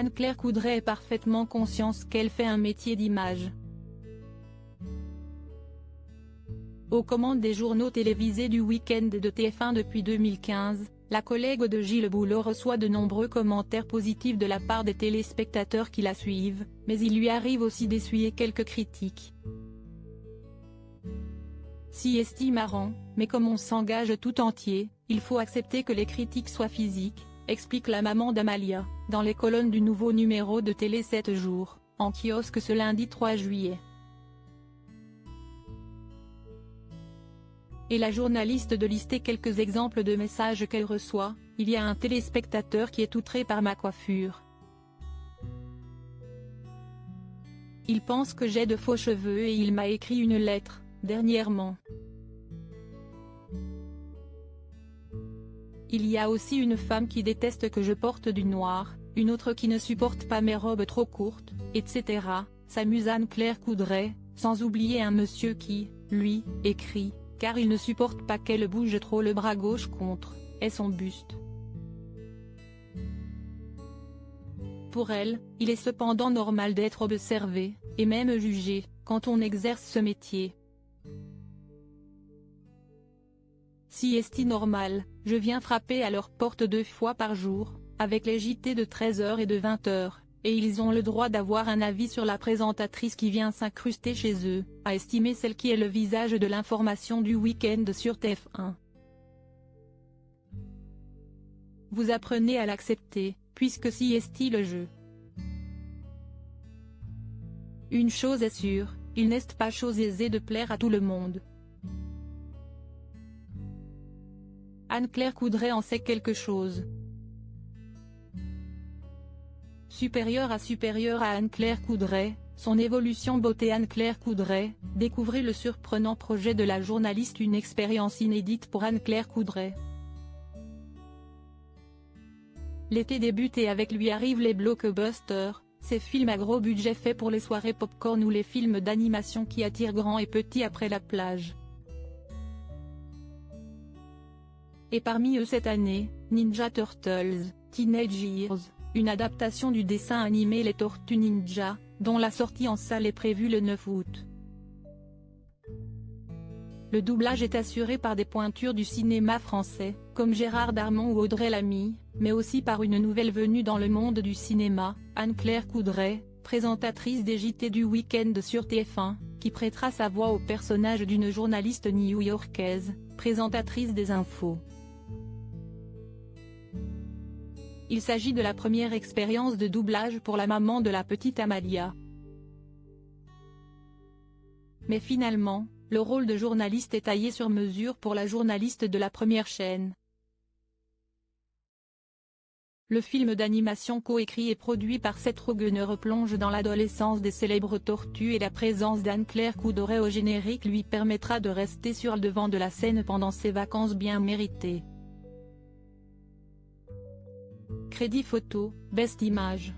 Anne-Claire Coudray est parfaitement consciente qu'elle fait un métier d'image. Aux commandes des journaux télévisés du week-end de TF1 depuis 2015, la collègue de Gilles Boulot reçoit de nombreux commentaires positifs de la part des téléspectateurs qui la suivent, mais il lui arrive aussi d'essuyer quelques critiques. Si est marrant, mais comme on s'engage tout entier, il faut accepter que les critiques soient physiques, explique la maman d'Amalia, dans les colonnes du nouveau numéro de Télé 7 jours, en kiosque ce lundi 3 juillet. Et la journaliste de lister quelques exemples de messages qu'elle reçoit. Il y a un téléspectateur qui est outré par ma coiffure. Il pense que j'ai de faux cheveux et il m'a écrit une lettre, dernièrement. Il y a aussi une femme qui déteste que je porte du noir, une autre qui ne supporte pas mes robes trop courtes, etc. s'amuse Anne-Claire Coudray, sans oublier un monsieur qui, lui, écrit, car il ne supporte pas qu'elle bouge trop le bras gauche contre, et son buste. Pour elle, il est cependant normal d'être observé, et même jugé, quand on exerce ce métier. Si est normal, je viens frapper à leur porte 2 fois par jour, avec les JT de 13h et de 20h, et ils ont le droit d'avoir un avis sur la présentatrice qui vient s'incruster chez eux, a estimé celle qui est le visage de l'information du week-end sur TF1. Vous apprenez à l'accepter, puisque si est le jeu. Une chose est sûre, il n'est pas chose aisée de plaire à tout le monde. Anne-Claire Coudray en sait quelque chose. Supérieure à Anne-Claire Coudray, son évolution beauté Anne-Claire Coudray, découvrez le surprenant projet de la journaliste, une expérience inédite pour Anne-Claire Coudray. L'été débute et avec lui arrivent les blockbusters, ces films à gros budget faits pour les soirées pop-corn ou les films d'animation qui attirent grands et petits après la plage. Et parmi eux cette année, Ninja Turtles, Teenage Years, une adaptation du dessin animé Les Tortues Ninja, dont la sortie en salle est prévue le 9 août. Le doublage est assuré par des pointures du cinéma français, comme Gérard Darmon ou Audrey Lamy, mais aussi par une nouvelle venue dans le monde du cinéma, Anne-Claire Coudray, présentatrice des JT du week-end sur TF1, qui prêtera sa voix au personnage d'une journaliste new-yorkaise, présentatrice des infos. Il s'agit de la première expérience de doublage pour la maman de la petite Amalia. Mais finalement, le rôle de journaliste est taillé sur mesure pour la journaliste de la première chaîne. Le film d'animation coécrit et produit par Seth Rogen replonge dans l'adolescence des célèbres tortues et la présence d'Anne-Claire Coudray au générique lui permettra de rester sur le devant de la scène pendant ses vacances bien méritées. Crédit photo, Best Image.